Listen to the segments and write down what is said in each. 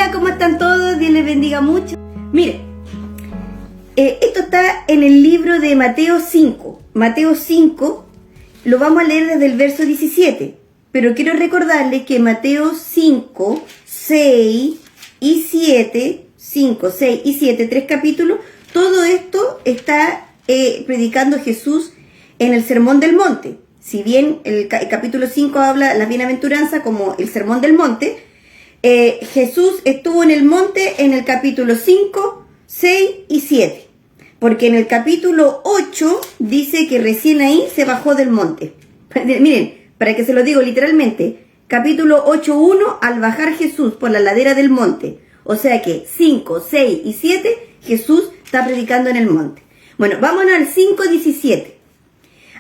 Hola, ¿cómo están todos? Dios les bendiga mucho. Miren, esto está en el libro de Mateo 5. Mateo 5 lo vamos a leer desde el verso 17. Pero quiero recordarles que Mateo 5, 6 y 7, 5, 6 y 7, 3 capítulos, todo esto está predicando Jesús en el Sermón del Monte. Si bien el capítulo 5 habla de las bienaventuranzas como el Sermón del Monte, Jesús estuvo en el monte en el capítulo 5, 6 y 7. Porque en el capítulo 8 dice que recién ahí se bajó del monte. Miren, para que se lo digo literalmente, capítulo 8.1, al bajar Jesús por la ladera del monte. O sea que 5, 6 y 7, Jesús está predicando en el monte. Bueno, vámonos al 5.17.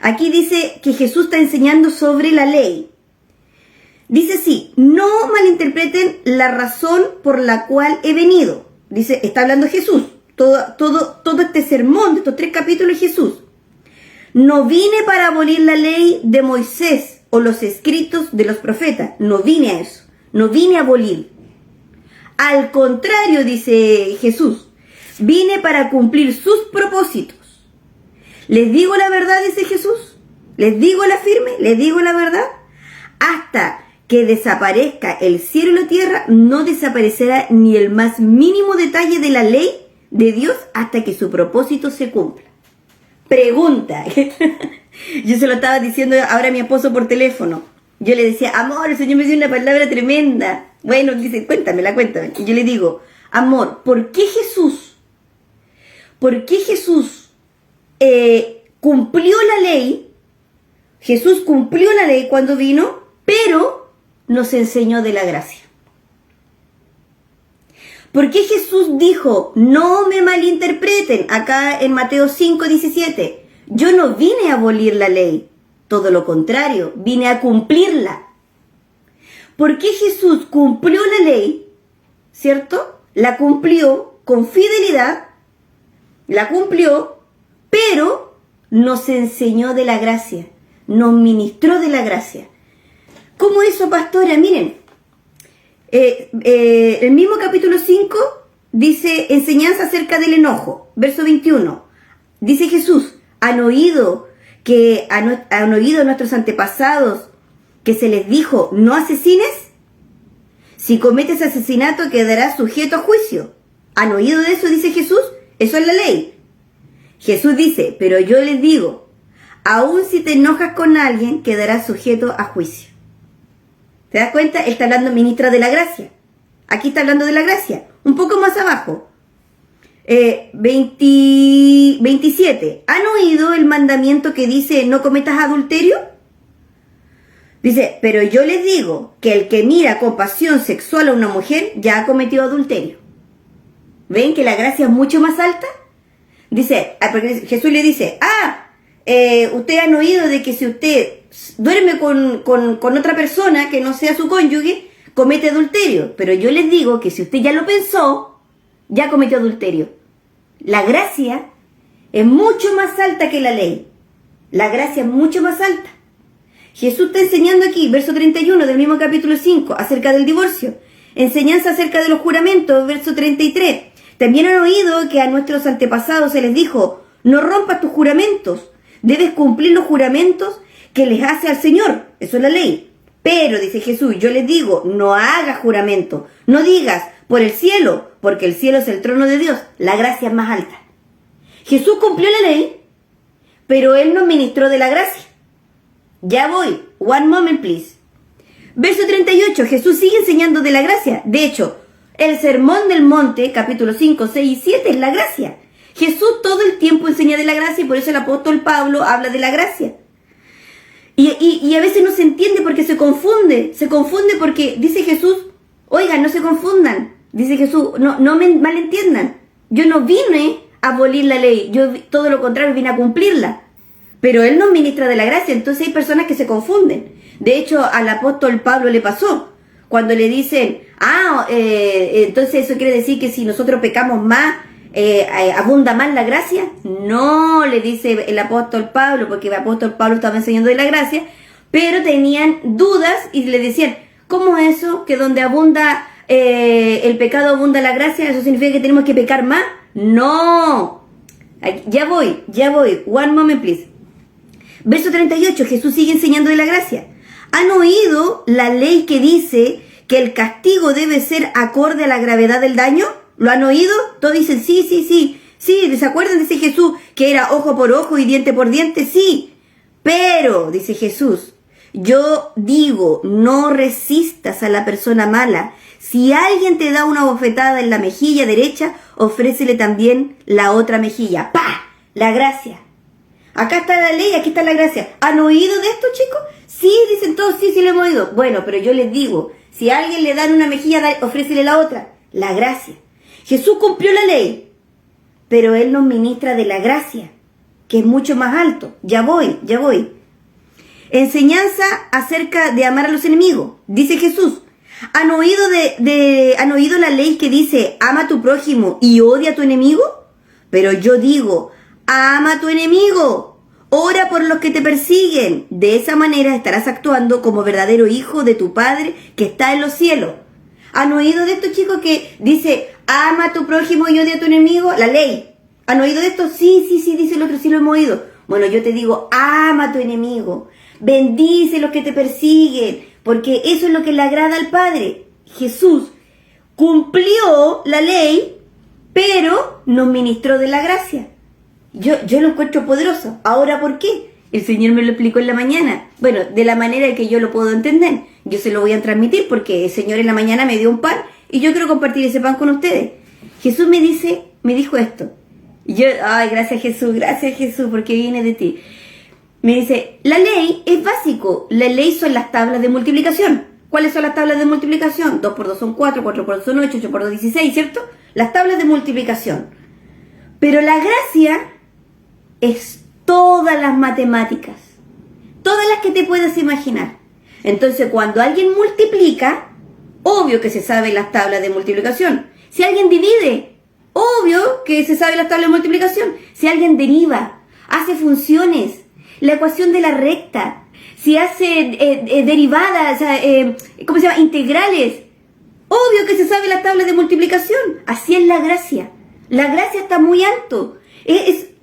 Aquí dice que Jesús está enseñando sobre la ley. Dice así: no malinterpreten la razón por la cual he venido. Dice, está hablando Jesús. Todo este sermón de estos 3 capítulos es Jesús. No vine para abolir la ley de Moisés o los escritos de los profetas. No vine a eso. No vine a abolir. Al contrario, dice Jesús, vine para cumplir sus propósitos. Les digo la verdad, dice Jesús. Les digo la firme, les digo la verdad. Hasta que desaparezca el cielo y la tierra, no desaparecerá ni el más mínimo detalle de la ley de Dios hasta que su propósito se cumpla. Pregunta. Yo se lo estaba diciendo ahora a mi esposo por teléfono. Yo le decía, amor, el Señor me dio una palabra tremenda. Bueno, dice, cuéntamela. Y yo le digo, amor, ¿por qué Jesús cumplió la ley? Jesús cumplió la ley cuando vino, pero nos enseñó de la gracia. ¿Por qué Jesús dijo, no me malinterpreten, acá en Mateo 5:17? Yo no vine a abolir la ley, todo lo contrario, vine a cumplirla. ¿Por qué Jesús cumplió la ley? ¿Cierto? La cumplió con fidelidad, la cumplió, pero nos enseñó de la gracia, nos ministró de la gracia. ¿Cómo eso, pastora? Miren, el mismo capítulo 5 dice enseñanza acerca del enojo, verso 21. Dice Jesús, han oído nuestros antepasados que se les dijo, no asesines. Si cometes asesinato quedarás sujeto a juicio. ¿Han oído de eso? Dice Jesús. Eso es la ley. Jesús dice, pero yo les digo, aun si te enojas con alguien, quedarás sujeto a juicio. ¿Te das cuenta? Él está hablando ministra de la gracia. Aquí está hablando de la gracia. Un poco más abajo. 27. ¿Han oído el mandamiento que dice no cometas adulterio? Dice, pero yo les digo que el que mira con pasión sexual a una mujer ya ha cometido adulterio. ¿Ven que la gracia es mucho más alta? Dice, porque Jesús le dice, ustedes han oído de que si usted duerme con otra persona que no sea su cónyuge, comete adulterio. Pero yo les digo que si usted ya lo pensó, ya cometió adulterio. La gracia es mucho más alta que la ley. La gracia es mucho más alta. Jesús está enseñando aquí, verso 31 del mismo capítulo 5, acerca del divorcio. Enseñanza acerca de los juramentos, verso 33. También han oído que a nuestros antepasados se les dijo, no rompas tus juramentos, debes cumplir los juramentos que les hace al Señor. Eso es la ley. Pero, dice Jesús, yo les digo, no hagas juramento, no digas por el cielo, porque el cielo es el trono de Dios, la gracia es más alta. Jesús cumplió la ley, pero Él nos ministró de la gracia. Ya voy, one moment please. Verso 38, Jesús sigue enseñando de la gracia. De hecho, el Sermón del Monte, capítulo 5, 6 y 7 es la gracia. Jesús todo el tiempo enseña de la gracia y por eso el apóstol Pablo habla de la gracia. Y a veces no se entiende porque se confunde porque dice Jesús, oigan, no se confundan, dice Jesús, no me malentiendan, yo no vine a abolir la ley, yo todo lo contrario, vine a cumplirla, pero Él nos ministra de la gracia, entonces hay personas que se confunden. De hecho, al apóstol Pablo le pasó, cuando le dicen, entonces eso quiere decir que si nosotros pecamos más, ¿abunda más la gracia? No, le dice el apóstol Pablo, porque el apóstol Pablo estaba enseñando de la gracia, pero tenían dudas y le decían, ¿cómo es eso? Que donde abunda el pecado abunda la gracia, ¿eso significa que tenemos que pecar más? No. Ya voy. One moment, please. Verso 38, Jesús sigue enseñando de la gracia. ¿Han oído la ley que dice que el castigo debe ser acorde a la gravedad del daño? ¿Lo han oído? Todos dicen sí. Sí, ¿se acuerdan? Dice Jesús que era ojo por ojo y diente por diente. Sí. Pero, dice Jesús, yo digo, no resistas a la persona mala. Si alguien te da una bofetada en la mejilla derecha, ofrécele también la otra mejilla. ¡Pah! La gracia. Acá está la ley, aquí está la gracia. ¿Han oído de esto, chicos? Sí, dicen todos, sí lo hemos oído. Bueno, pero yo les digo, si a alguien le dan una mejilla, ofrécele la otra. La gracia. Jesús cumplió la ley, pero Él nos ministra de la gracia, que es mucho más alto. Ya voy. Enseñanza acerca de amar a los enemigos. Dice Jesús, ¿han oído ¿han oído la ley que dice, ama a tu prójimo y odia a tu enemigo? Pero yo digo, ama a tu enemigo, ora por los que te persiguen. De esa manera estarás actuando como verdadero hijo de tu Padre que está en los cielos. ¿Han oído de esto, chicos, que dice, ama a tu prójimo y odia a tu enemigo? La ley. ¿Han oído de esto? Sí, dice el otro, sí lo hemos oído. Bueno, yo te digo, ama a tu enemigo, bendice a los que te persiguen, porque eso es lo que le agrada al Padre. Jesús cumplió la ley, pero nos ministró de la gracia. Yo lo encuentro poderoso. Ahora, ¿por qué? El Señor me lo explicó en la mañana. Bueno, de la manera que yo lo puedo entender. Yo se lo voy a transmitir porque el Señor en la mañana me dio un pan y yo quiero compartir ese pan con ustedes. Jesús me dijo esto. Y yo, gracias Jesús, porque viene de ti. Me dice, la ley es básico. La ley son las tablas de multiplicación. ¿Cuáles son las tablas de multiplicación? 2 por 2 son 4, 4 por 2 son 8, 8 por 2 16, ¿cierto? Las tablas de multiplicación. Pero la gracia es todas las matemáticas, todas las que te puedas imaginar. Entonces, cuando alguien multiplica, obvio que se sabe las tablas de multiplicación. Si alguien divide, obvio que se sabe las tablas de multiplicación. Si alguien deriva, hace funciones, la ecuación de la recta, si hace derivadas, integrales, obvio que se sabe las tablas de multiplicación. Así es la gracia. La gracia está muy alto.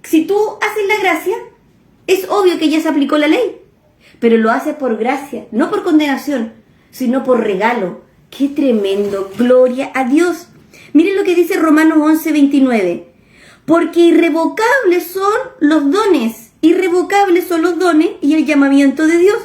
Si tú haces la gracia, es obvio que ya se aplicó la ley. Pero lo haces por gracia, no por condenación, sino por regalo. ¡Qué tremendo! ¡Gloria a Dios! Miren lo que dice Romanos 11:29. Porque irrevocables son los dones. Irrevocables son los dones y el llamamiento de Dios.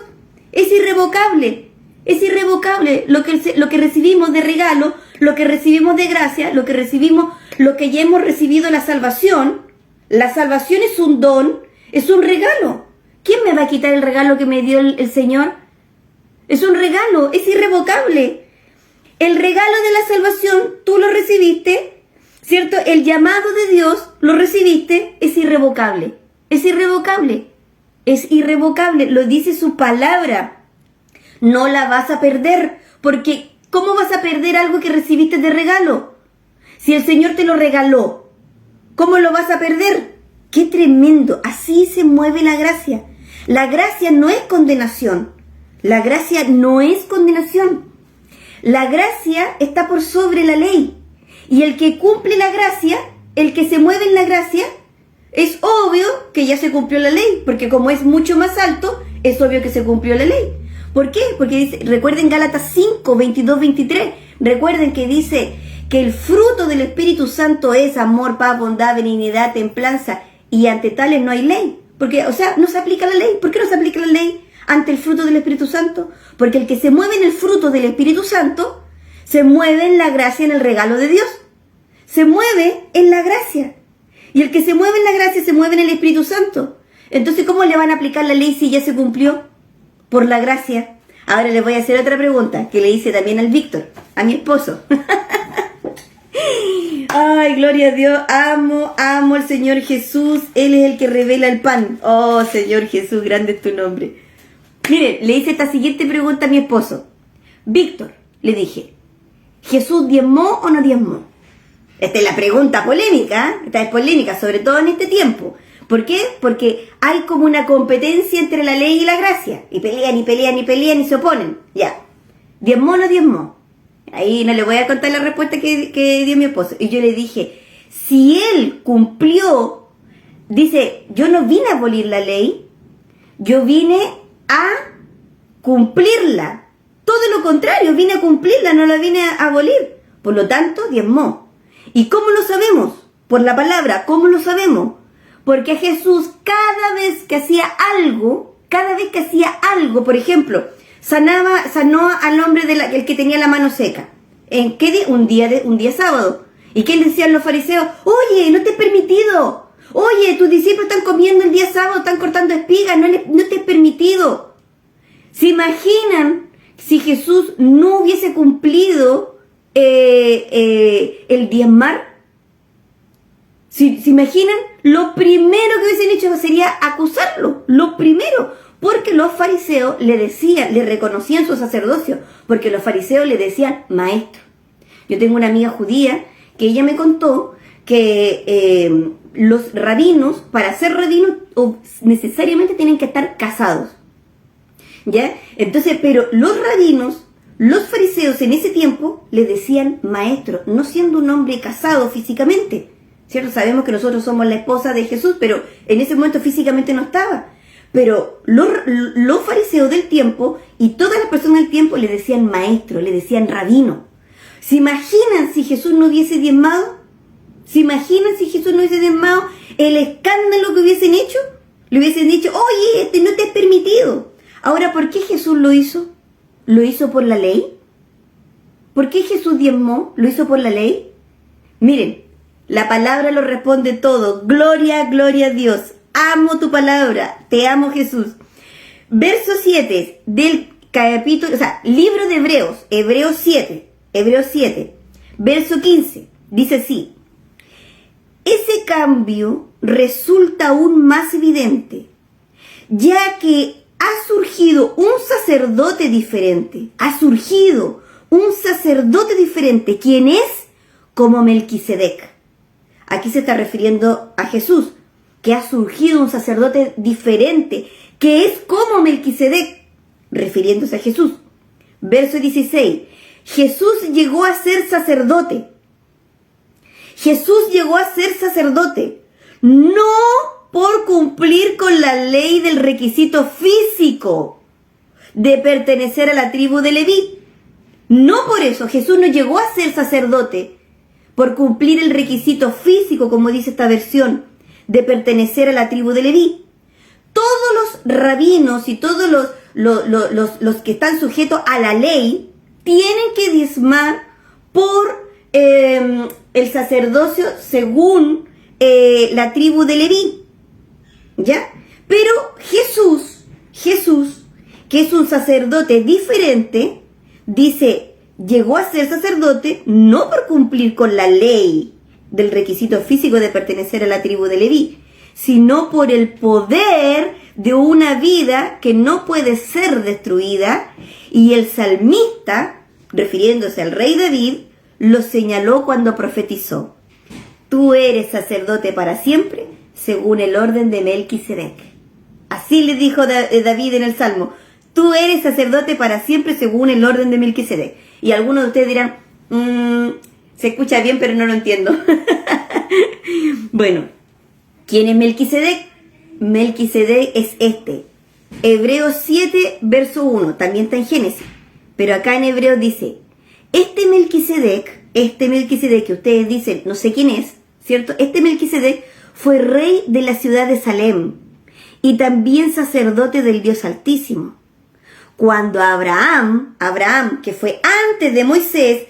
Es irrevocable. Es irrevocable lo que recibimos de regalo, lo que recibimos de gracia, lo que ya hemos recibido la salvación. La salvación es un don, es un regalo. ¿Quién me va a quitar el regalo que me dio el Señor? Es un regalo, es irrevocable. El regalo de la salvación, tú lo recibiste, ¿cierto? El llamado de Dios, lo recibiste, es irrevocable. Es irrevocable. Es irrevocable. Lo dice su palabra. No la vas a perder. Porque, ¿cómo vas a perder algo que recibiste de regalo? Si el Señor te lo regaló, ¿cómo lo vas a perder? ¡Qué tremendo! Así se mueve la gracia. La gracia no es condenación. La gracia no es condenación. La gracia está por sobre la ley. Y el que cumple la gracia, el que se mueve en la gracia, es obvio que ya se cumplió la ley. Porque como es mucho más alto, es obvio que se cumplió la ley. ¿Por qué? Porque dice, recuerden Gálatas 5, 22, 23. Recuerden que dice que el fruto del Espíritu Santo es amor, paz, bondad, benignidad, templanza. Y ante tales no hay ley. Porque, no se aplica la ley. ¿Por qué no se aplica la ley ante el fruto del Espíritu Santo? Porque el que se mueve en el fruto del Espíritu Santo, se mueve en la gracia, en el regalo de Dios. Se mueve en la gracia. Y el que se mueve en la gracia, se mueve en el Espíritu Santo. Entonces, ¿cómo le van a aplicar la ley si ya se cumplió? Por la gracia. Ahora les voy a hacer otra pregunta, que le hice también al Víctor, a mi esposo. Ay, gloria a Dios, amo al Señor Jesús, Él es el que revela el pan. Oh, Señor Jesús, grande es tu nombre. Miren, le hice esta siguiente pregunta a mi esposo. Víctor, le dije, ¿Jesús diezmó o no diezmó? Esta es la pregunta polémica, ¿eh? Esta es polémica, sobre todo en este tiempo. ¿Por qué? Porque hay como una competencia entre la ley y la gracia. Y pelean y se oponen. Ya. ¿Diezmó o no diezmó? Ahí no le voy a contar la respuesta que dio mi esposo. Y yo le dije, si él cumplió, dice, yo no vine a abolir la ley, yo vine a cumplirla. Todo lo contrario, vine a cumplirla, no la vine a abolir. Por lo tanto, diezmó. ¿Y cómo lo sabemos? Por la palabra. ¿Cómo lo sabemos? Porque Jesús cada vez que hacía algo, por ejemplo, sanó al hombre el que tenía la mano seca. ¿En qué día? Un día sábado. ¿Y qué le decían los fariseos? Oye, no te es permitido. Oye, tus discípulos están comiendo el día sábado, están cortando espigas, no te es permitido. ¿Se imaginan si Jesús no hubiese cumplido el diezmar? ¿Se imaginan? Lo primero que hubiesen hecho sería acusarlo. Lo primero. Porque los fariseos le reconocían su sacerdocio. Porque los fariseos le decían maestro. Yo tengo una amiga judía que ella me contó que los rabinos, para ser rabinos, necesariamente tienen que estar casados. ¿Ya? Entonces, pero los rabinos, los fariseos en ese tiempo le decían maestro, no siendo un hombre casado físicamente. ¿Cierto? Sabemos que nosotros somos la esposa de Jesús, pero en ese momento físicamente no estaba. Pero los fariseos del tiempo y todas las personas del tiempo le decían maestro, le decían rabino. ¿Se imaginan si Jesús no hubiese diezmado? ¿Se imaginan si Jesús no hubiese diezmado el escándalo que hubiesen hecho? Le hubiesen dicho, oye, no te es permitido. Ahora, ¿por qué Jesús lo hizo? ¿Lo hizo por la ley? ¿Por qué Jesús diezmó? ¿Lo hizo por la ley? Miren, la palabra lo responde todo. Gloria, gloria a Dios. Amo tu palabra. Te amo, Jesús. Verso 7 del capítulo, libro de Hebreos 7, verso 15. Dice así. Ese cambio resulta aún más evidente, ya que ha surgido un sacerdote diferente. ¿Quién es? Como Melquisedec. Aquí se está refiriendo a Jesús, que ha surgido un sacerdote diferente, que es como Melquisedec, refiriéndose a Jesús. Verso 16. Jesús llegó a ser sacerdote. No por cumplir con la ley del requisito físico de pertenecer a la tribu de Leví. No por eso, Jesús no llegó a ser sacerdote por cumplir el requisito físico, como dice esta versión, de pertenecer a la tribu de Leví. Todos los rabinos y todos los que están sujetos a la ley tienen que diezmar por el sacerdocio según la tribu de Leví. ¿Ya? Pero Jesús, que es un sacerdote diferente, dice, llegó a ser sacerdote no por cumplir con la ley del requisito físico de pertenecer a la tribu de Leví, sino por el poder de una vida que no puede ser destruida. Y el salmista, refiriéndose al rey David, lo señaló cuando profetizó: tú eres sacerdote para siempre, según el orden de Melquisedec. Así le dijo David en el Salmo: tú eres sacerdote para siempre, según el orden de Melquisedec. Y algunos de ustedes dirán, se escucha bien, pero no lo entiendo. Bueno, ¿quién es Melquisedec? Melquisedec es este. Hebreos 7, verso 1, también está en Génesis. Pero acá en Hebreos dice, este Melquisedec que ustedes dicen, no sé quién es, ¿cierto? Este Melquisedec fue rey de la ciudad de Salem y también sacerdote del Dios Altísimo. Cuando Abraham, que fue antes de Moisés,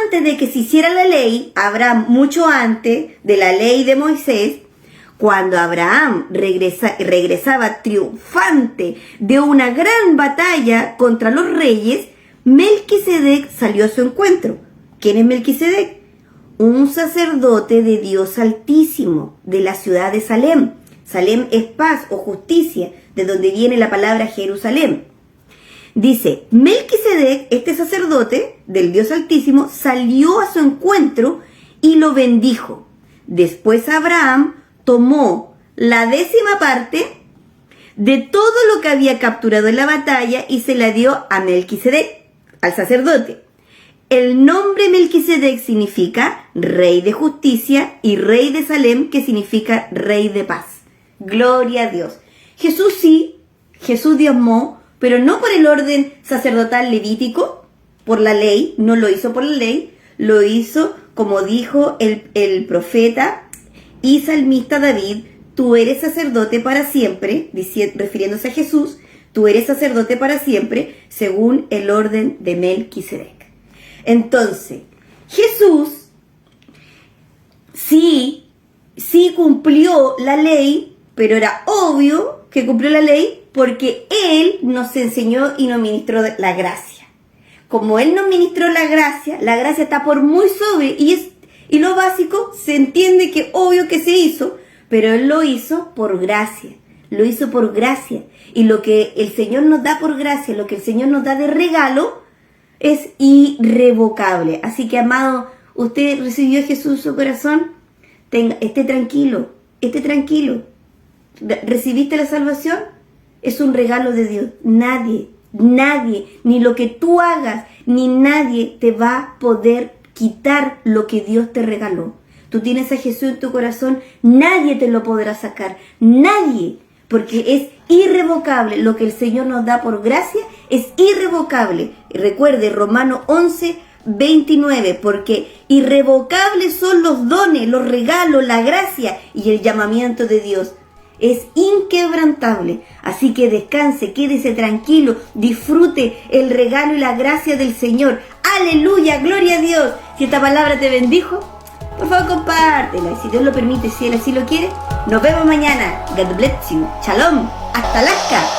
antes de que se hiciera la ley, Abraham mucho antes de la ley de Moisés, cuando Abraham regresaba triunfante de una gran batalla contra los reyes, Melquisedec salió a su encuentro. ¿Quién es Melquisedec? Un sacerdote de Dios Altísimo, de la ciudad de Salem. Salem es paz o justicia, de donde viene la palabra Jerusalén. Dice, Melquisedec, este sacerdote del Dios Altísimo, salió a su encuentro y lo bendijo. Después Abraham tomó la 10ª parte de todo lo que había capturado en la batalla y se la dio a Melquisedec, al sacerdote. El nombre Melquisedec significa rey de justicia y rey de Salem, que significa rey de paz. Gloria a Dios. Jesús sí, Jesús diezmó, pero no por el orden sacerdotal levítico, por la ley, no lo hizo por la ley, lo hizo como dijo el profeta y salmista David: tú eres sacerdote para siempre, refiriéndose a Jesús, tú eres sacerdote para siempre, según el orden de Melquisedec. Entonces, Jesús sí cumplió la ley, pero era obvio que cumplió la ley porque Él nos enseñó y nos ministró la gracia. Como Él nos ministró la gracia está por muy sobre, y lo básico se entiende que obvio que se hizo, pero Él lo hizo por gracia. Lo hizo por gracia. Y lo que el Señor nos da por gracia, lo que el Señor nos da de regalo, es irrevocable. Así que, amado, usted recibió a Jesús en su corazón, esté tranquilo. ¿Recibiste la salvación? Es un regalo de Dios. Nadie, ni lo que tú hagas, ni nadie te va a poder quitar lo que Dios te regaló. Tú tienes a Jesús en tu corazón, nadie te lo podrá sacar, nadie, porque es irrevocable. Lo que el Señor nos da por gracia es irrevocable. Recuerde Romanos 11:29, porque irrevocables son los dones, los regalos, la gracia y el llamamiento de Dios. Es inquebrantable. Así que descanse, quédese tranquilo, disfrute el regalo y la gracia del Señor. ¡Aleluya! ¡Gloria a Dios! Si esta palabra te bendijo, por favor compártela. Y si Dios lo permite, si Él así lo quiere, nos vemos mañana. God bless you. Shalom. Hasta Alaska.